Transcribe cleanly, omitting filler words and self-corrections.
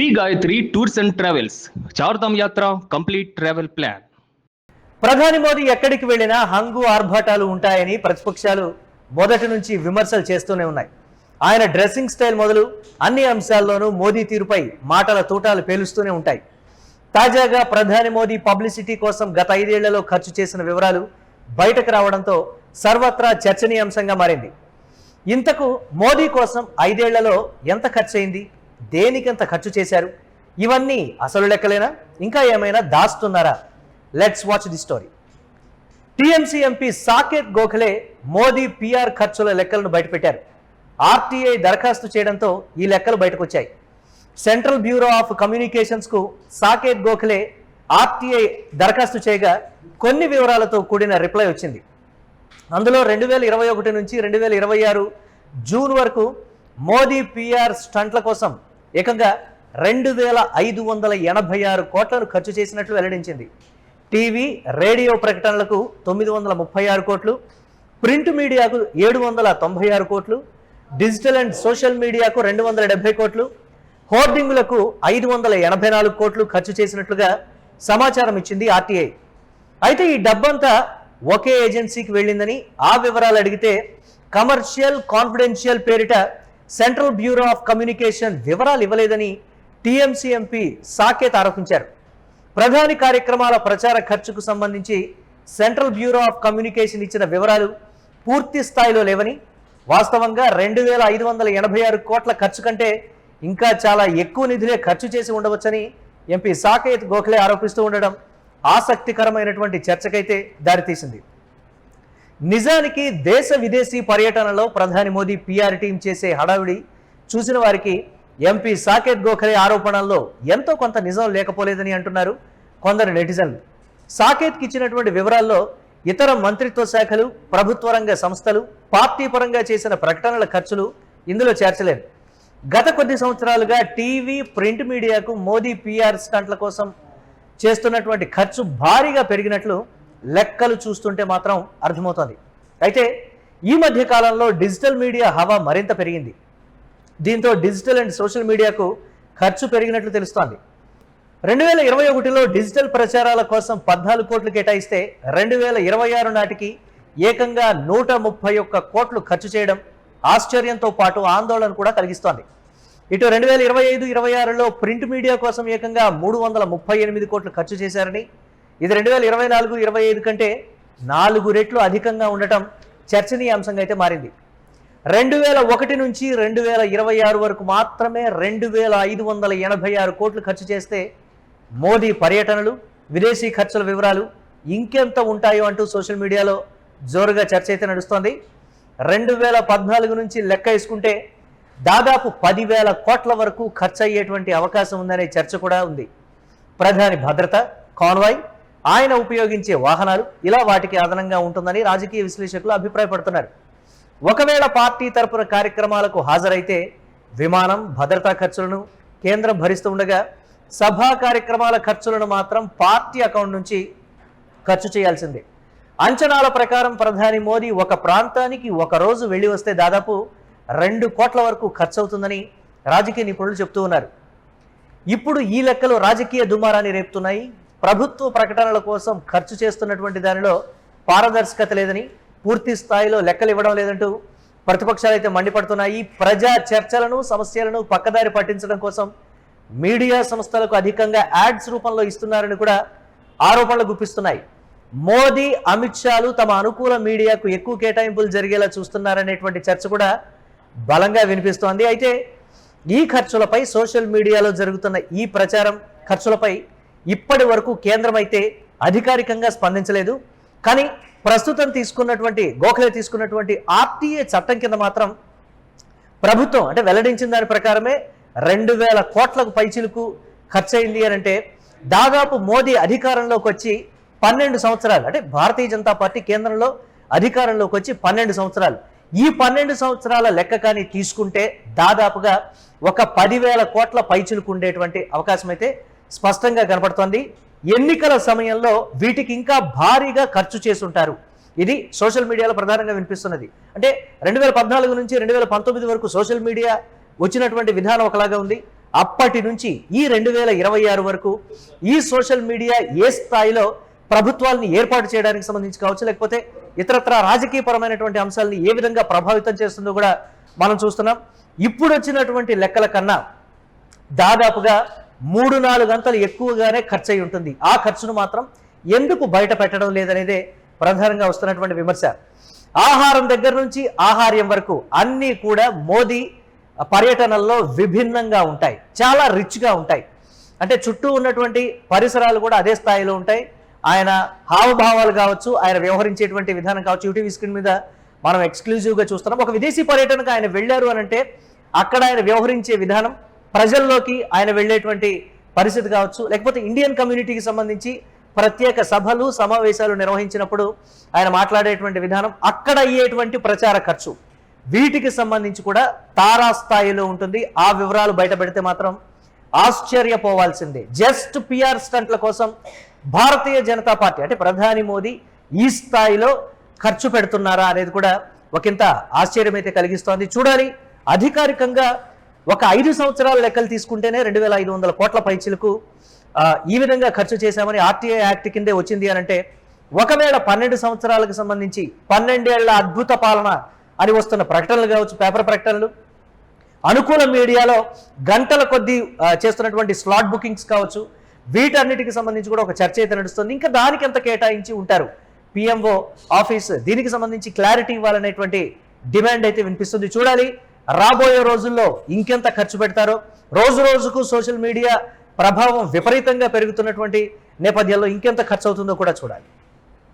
Shri Gayatri tours and travels Chardham Yatra complete travel plan. ప్రధాని మోదీ ఎక్కడికి వెళ్ళినా హంగు ఆర్భాటాలు ఉంటాయని ప్రతిపక్షాలు మొదటి నుంచి విమర్శలు చేస్తూనే ఉన్నాయి. ఆయన డ్రెస్సింగ్ స్టైల్ మొదలు అన్ని అంశాల్లోనూ మోదీ తీరుపై మాటల తూటాలు పేలుస్తూనే ఉంటాయి. తాజాగా ప్రధాని మోదీ పబ్లిసిటీ కోసం గత 5 ఏళ్లలో ఖర్చు చేసిన వివరాలు బయటకు రావడంతో సర్వత్రా చర్చనీయాంశంగా మారింది. ఇంతకు మోదీ కోసం 5 ఏళ్లలో ఎంత ఖర్చు అయింది, దేనికెంత ఖర్చు చేశారు, ఇవన్నీ అసలు లెక్కలేనా, ఇంకా ఏమైనా దాస్తున్నారా? Let's watch the story. TMC MP Saket Gokhale Modi PR ఖర్చుల లెక్కలను బయటపెట్టారు. ఆర్టీఐ దరఖాస్తు చేయడంతో ఈ లెక్కలు బయటకు వచ్చాయి. సెంట్రల్ బ్యూరో ఆఫ్ కమ్యూనికేషన్స్ కు సాకేత్ గోఖలే ఆర్టీఐ దరఖాస్తు చేయగా కొన్ని వివరాలతో కూడిన రిప్లై వచ్చింది. అందులో 2021 నుంచి 2026 జూన్ వరకు మోదీ పీఆర్ స్టంట్ల కోసం ఏకంగా 2586 కోట్లను ఖర్చు చేసినట్లు వెల్లడించింది. టీవీ, రేడియో ప్రకటనలకు 936 కోట్లు, ప్రింట్ మీడియాకు 796 కోట్లు, డిజిటల్ అండ్ సోషల్ మీడియాకు 270 కోట్లు, హోర్డింగులకు 584 కోట్లు ఖర్చు చేసినట్లుగా సమాచారం ఇచ్చింది ఆర్టీఐ. అయితే ఈ డబ్బంతా ఒకే ఏజెన్సీకి వెళ్ళిందని ఆ వివరాలు అడిగితే కమర్షియల్ కాన్ఫిడెన్షియల్ పేరిట సెంట్రల్ బ్యూరో ఆఫ్ కమ్యూనికేషన్ వివరాలు ఇవ్వలేదని టీఎంసీ ఎంపీ సాకేత్ ఆరోపించారు. ప్రధాని కార్యక్రమాల ప్రచార ఖర్చుకు సంబంధించి సెంట్రల్ బ్యూరో ఆఫ్ కమ్యూనికేషన్ ఇచ్చిన వివరాలు పూర్తి స్థాయిలో లేవని, వాస్తవంగా 2586 కోట్ల ఖర్చు కంటే ఇంకా చాలా ఎక్కువ నిధులే ఖర్చు చేసి ఉండవచ్చని ఎంపీ సాకేత్ గోఖలే ఆరోపిస్తూ ఉండడం ఆసక్తికరమైనటువంటి చర్చకైతే దారితీసింది. నిజానికి దేశ విదేశీ పర్యటనలో ప్రధాని మోదీ పీఆర్ టీం చేసే హడావిడి చూసిన వారికి ఎంపీ సాకేత్ గోఖలే ఆరోపణల్లో ఎంతో కొంత నిజం లేకపోలేదని అంటున్నారు కొందరు నెటిజన్లు. సాకేత్కి ఇచ్చినటువంటి వివరాల్లో ఇతర మంత్రిత్వ శాఖలు, ప్రభుత్వ రంగ సంస్థలు, పార్టీ పరంగా చేసిన ప్రకటనల ఖర్చులు ఇందులో చేర్చలేదు. గత కొద్ది సంవత్సరాలుగా టీవీ, ప్రింట్ మీడియాకు మోదీ పీఆర్ స్టంట్ల కోసం చేస్తున్నటువంటి ఖర్చు భారీగా పెరిగినట్లు లెక్కలు చూస్తుంటే మాత్రం అర్థమవుతోంది. అయితే ఈ మధ్య కాలంలో డిజిటల్ మీడియా హవా మరింత పెరిగింది. దీంతో డిజిటల్ అండ్ సోషల్ మీడియాకు ఖర్చు పెరిగినట్లు తెలుస్తోంది. 2021లో డిజిటల్ ప్రచారాల కోసం 14 కోట్లు కేటాయిస్తే 2026 నాటికి ఏకంగా 131 కోట్లు ఖర్చు చేయడం ఆశ్చర్యంతో పాటు ఆందోళన కూడా కలిగిస్తోంది. ఇటు 2025-26లో ప్రింట్ మీడియా కోసం ఏకంగా 338 కోట్లు ఖర్చు చేశారని, ఇది 2024-25 కంటే 4 రెట్లు అధికంగా ఉండటం చర్చనీయాంశంగా అయితే మారింది. 2001 నుంచి 2026 వరకు మాత్రమే 2586 కోట్లు ఖర్చు చేస్తే మోదీ పర్యటనలు, విదేశీ ఖర్చుల వివరాలు ఇంకెంత ఉంటాయో అంటూ సోషల్ మీడియాలో జోరుగా చర్చ అయితే నడుస్తోంది. 2014 నుంచి లెక్క వేసుకుంటే దాదాపు 10,000 కోట్ల వరకు ఖర్చు అయ్యేటువంటి అవకాశం ఉందనే చర్చ కూడా ఉంది. ప్రధాని భద్రత, కాన్వాయ్, ఆయన ఉపయోగించే వాహనాలు, ఇలా వాటికి అదనంగా ఉంటుందని రాజకీయ విశ్లేషకులు అభిప్రాయపడుతున్నారు. ఒకవేళ పార్టీ తరపున కార్యక్రమాలకు హాజరైతే విమానం, భద్రతా ఖర్చులను కేంద్రం భరిస్తూ ఉండగా సభా కార్యక్రమాల ఖర్చులను మాత్రం పార్టీ అకౌంట్ నుంచి ఖర్చు చేయాల్సిందే. అంచనాల ప్రకారం ప్రధాని మోదీ ఒక ప్రాంతానికి ఒక రోజు వెళ్ళి వస్తే దాదాపు 2 కోట్ల వరకు ఖర్చు అవుతుందని రాజకీయ నిపుణులు చెప్తూ ఉన్నారు. ఇప్పుడు ఈ లెక్కలు రాజకీయ దుమారాన్ని రేపుతున్నాయి. ప్రభుత్వ ప్రకటనల కోసం ఖర్చు చేస్తున్నటువంటి దానిలో పారదర్శకత లేదని, పూర్తి స్థాయిలో లెక్కలు ఇవ్వడం లేదంటూ ప్రతిపక్షాలు అయితే మండిపడుతున్నాయి. ప్రజా చర్చలను, సమస్యలను పక్కదారి పట్టించడం కోసం మీడియా సంస్థలకు అధికంగా యాడ్స్ రూపంలో ఇస్తున్నారని కూడా ఆరోపణలు గుప్పిస్తున్నాయి. మోదీ, అమిత్ షాలు తమ అనుకూల మీడియాకు ఎక్కువ కేటాయింపులు జరిగేలా చూస్తున్నారనేటువంటి చర్చ కూడా బలంగా వినిపిస్తోంది. అయితే ఈ ఖర్చులపై, సోషల్ మీడియాలో జరుగుతున్న ఈ ప్రచారం ఖర్చులపై ఇప్పటి వరకు కేంద్రం అయితే అధికారికంగా స్పందించలేదు. కానీ ప్రస్తుతం గోఖలే తీసుకున్నటువంటి ఆర్టీఏ చట్టం కింద మాత్రం ప్రభుత్వం అంటే వెల్లడించిన దాని ప్రకారమే 2,000 కోట్లకు పైచిలకు ఖర్చు అయింది అని అంటే దాదాపు మోదీ అధికారంలోకి వచ్చి 12 సంవత్సరాలు, అంటే భారతీయ జనతా పార్టీ కేంద్రంలో అధికారంలోకి వచ్చి 12 సంవత్సరాలు, ఈ 12 సంవత్సరాల లెక్క కానీ తీసుకుంటే దాదాపుగా ఒక 10,000 కోట్ల పైచిలకు ఉండేటువంటి అవకాశం అయితే స్పష్టంగా కనపడుతోంది. ఎన్నికల సమయంలో వీటికి ఇంకా భారీగా ఖర్చు చేసుంటారు. ఇది సోషల్ మీడియాలో ప్రధానంగా వినిపిస్తున్నది. అంటే 2014 నుంచి 2019 వరకు సోషల్ మీడియా వచ్చినటువంటి విధానం ఒకలాగా ఉంది. అప్పటి నుంచి ఈ 2026 వరకు ఈ సోషల్ మీడియా ఏ స్థాయిలో ప్రభుత్వాలని ఏర్పాటు చేయడానికి సంబంధించి కావచ్చు, లేకపోతే ఇతరత్ర రాజకీయపరమైనటువంటి అంశాలని ఏ విధంగా ప్రభావితం చేస్తుందో కూడా మనం చూస్తున్నాం. ఇప్పుడు వచ్చినటువంటి లెక్కల కన్నా దాదాపుగా 3-4 గంటలు ఎక్కువగానే ఖర్చు అయి ఉంటుంది. ఆ ఖర్చును మాత్రం ఎందుకు బయట పెట్టడం లేదనేదే ప్రధానంగా వస్తున్నటువంటి విమర్శ. ఆహారం దగ్గర నుంచి ఆహార్యం వరకు అన్నీ కూడా మోదీ పర్యటనల్లో విభిన్నంగా ఉంటాయి, చాలా రిచ్గా ఉంటాయి. అంటే చుట్టూ ఉన్నటువంటి పరిసరాలు కూడా అదే స్థాయిలో ఉంటాయి. ఆయన హావభావాలు కావచ్చు, ఆయన వ్యవహరించేటువంటి విధానం కావచ్చు, యూటీవీ స్క్రీన్ మీద మనం ఎక్స్క్లూజివ్గా చూస్తున్నాం. ఒక విదేశీ పర్యటనకు ఆయన వెళ్ళారు అని అంటే అక్కడ ఆయన వ్యవహరించే విధానం, ప్రజల్లోకి ఆయన వెళ్ళేటువంటి పరిస్థితి కావచ్చు, లేకపోతే ఇండియన్ కమ్యూనిటీకి సంబంధించి ప్రత్యేక సభలు సమావేశాలు నిర్వహించినప్పుడు ఆయన మాట్లాడేటువంటి విధానం, అక్కడ అయ్యేటువంటి ప్రచార ఖర్చు, వీటికి సంబంధించి కూడా తారాస్థాయిలో ఉంటుంది. ఆ వివరాలు బయట పెడితే మాత్రం ఆశ్చర్యపోవాల్సిందే. జస్ట్ పిఆర్ స్టంట్ల కోసం భారతీయ జనతా పార్టీ అంటే ప్రధాని మోదీ ఈ స్థాయిలో ఖర్చు పెడుతున్నారా అనేది కూడా ఒకంత ఆశ్చర్యం అయితే కలిగిస్తోంది. చూడాలి. అధికారికంగా ఒక 5 సంవత్సరాల లెక్కలు తీసుకుంటేనే 2500 కోట్ల పైచిలకు ఈ విధంగా ఖర్చు చేశామని ఆర్టీఐ యాక్ట్ కిందే వచ్చింది అని అంటే, ఒకవేళ 12 సంవత్సరాలకు సంబంధించి 12 ఏళ్ల అద్భుత పాలన అని వస్తున్న ప్రకటనలు కావచ్చు, పేపర్ ప్రకటనలు, అనుకూల మీడియాలో గంటల కొద్దీ చేస్తున్నటువంటి స్లాట్ బుకింగ్స్ కావచ్చు, వీటన్నిటికి సంబంధించి కూడా ఒక చర్చ అయితే నడుస్తుంది. ఇంకా దానికి ఎంత కేటాయించి ఉంటారు పిఎంఓ ఆఫీస్, దీనికి సంబంధించి క్లారిటీ ఇవ్వాలనేటువంటి డిమాండ్ అయితే వినిపిస్తుంది. చూడాలి రాబోయే రోజుల్లో ఇంకెంత ఖర్చు పెడతారో. రోజు రోజుకు సోషల్ మీడియా ప్రభావం విపరీతంగా పెరుగుతున్నటువంటి నేపథ్యంలో ఇంకెంత ఖర్చు అవుతుందో కూడా చూడాలి.